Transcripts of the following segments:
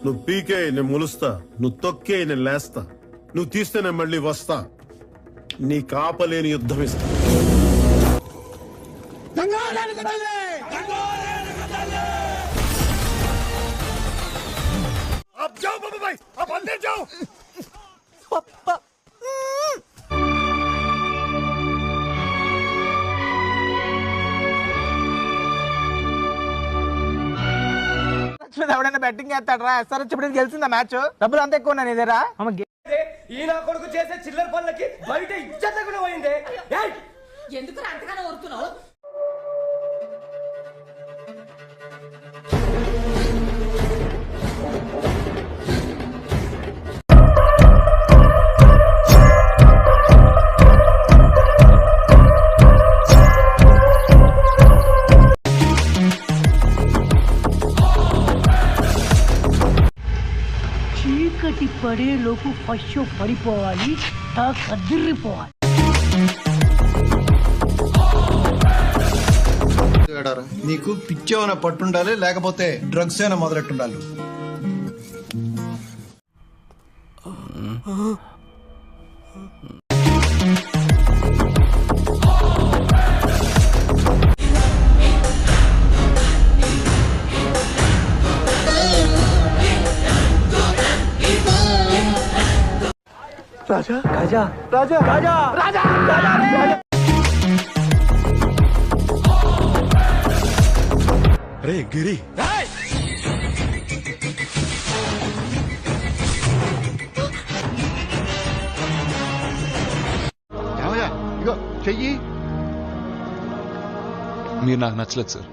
నువ్వు పీకే నేను ములుస్తా, నువ్వు తొక్కే నేను లేస్తా, నువ్వు తీస్తే నేను మళ్ళీ వస్తా. నీ కాపలేని యుద్ధం ఇస్తా. ఎవడైనా బెట్టింగ్ చేస్తాడు రా. సరే ఇప్పుడు గెలిచిందా మ్యాచ్? డబ్బులు అంత ఎక్కువ ఉన్నాయి ఇదేరా? ఈ నా కొడుకు చేసే చిల్లర పనులకి బయట ఇజ్జత కూడా పోయింది. ఎందుకు అంతగానో ఊరుతున్నావు? చీకటి పడేలోపు ఫస్ట్ పడిపోవాలి, కదిరిపోవాలి. నీకు పిచ్చేమైనా పట్టుండాలి, లేకపోతే డ్రగ్స్ అయినా మొదలెట్టుండాలి. రాజా రాజా రాజా రాజా రాజా రాజా. రే గిరి, ఇగో చెయ్యి. మీరు నాకు నచ్చలేదు సార్.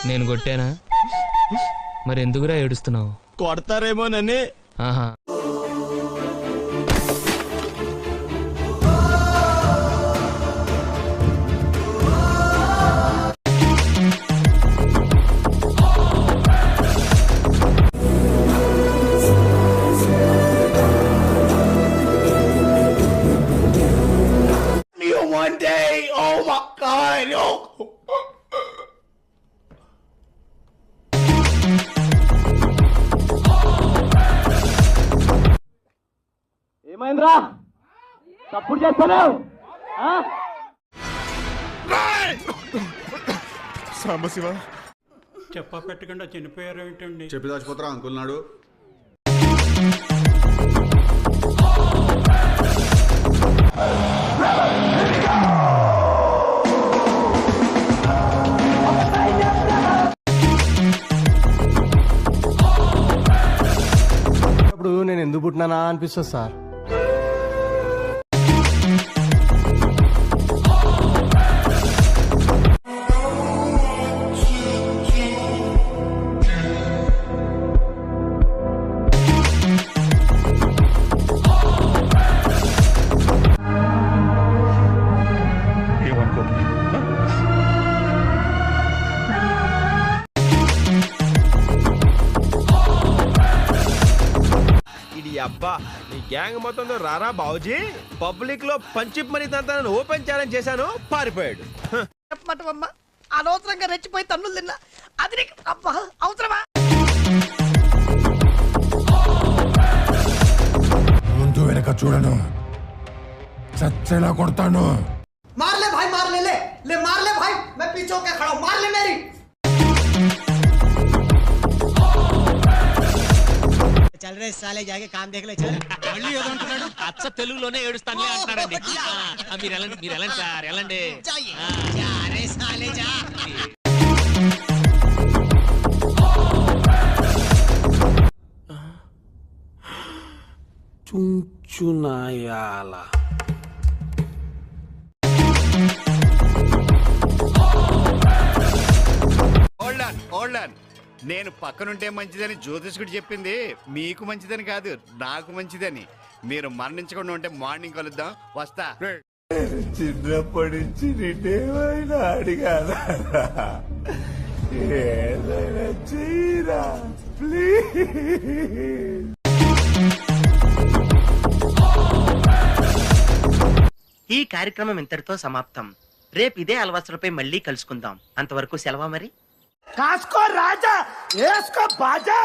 నేను కొట్టానా? మరి ఎందుకురా ఏడుస్తున్నావు? కొడతారేమోనని. ఆహా, One day, oh my God, oh. ఏమైందిరా? తప్పుడు చేస్తావు? సాంబశివ చెప్పా పెట్టకుండా చనిపోయారు ఏంటండి? చెప్పి దాచిపోతారా అంకుల్ నాడు. ఇప్పుడు నేను ఎందుకు పుట్టినానా అనిపిస్తుంది సార్. అబ్బా నీ గ్యాంగ్ మొత్తంతో రారా బావుజీ. పబ్లిక్ లో పంచిప్ మనీ తంతాను ఓపెన్ ఛాలెంజ్ చేశాను, పారిపోయాడు. చెప్పమంటమ్మా, అనవసరంగా రెచ్చిపోయి తన్నులు తిన్నా. అది నీకు అబ్బా అవసరమా? ముందు వెనక చూడను, చచ్చేలా కొడతాను. मार ले भाई, मार ले, ले मार ले भाई, मैं पीछे होकर खड़ा हूं, मार ले मेरी. चल रहे साले, जाके काम देख ले. चल మళ్ళీ ఏదో అంటున్నాడు. అచ్చ తెలుగులోనే ఏడుస్తానులే అంటున్నాడండి. మీరు వెళ్ళండి సార్, వెళ్ళండి. जा रे साले जा. చుంచునాయాల నేను పక్కనుంటే మంచిదని జ్యోతిష్కుడు చెప్పింది మీకు మంచిదని కాదు, నాకు మంచిదని. మీరు మరణించకుండా ఉంటే మార్నింగ్ కలుద్దాం, వస్తా. చిన్నప్పటి నుంచి నిన్నేమైనా అడిగారా? ఏదైనా చేయరా ప్లీజ్. ఈ కార్యక్రమం ఇంతటితో సమాప్తం. రేపు ఇదే అలవాసులపై మళ్ళీ కలుసుకుందాం. అంతవరకు సెలవా మరి. కాసుకో రాజా, వేసుకో బాజా.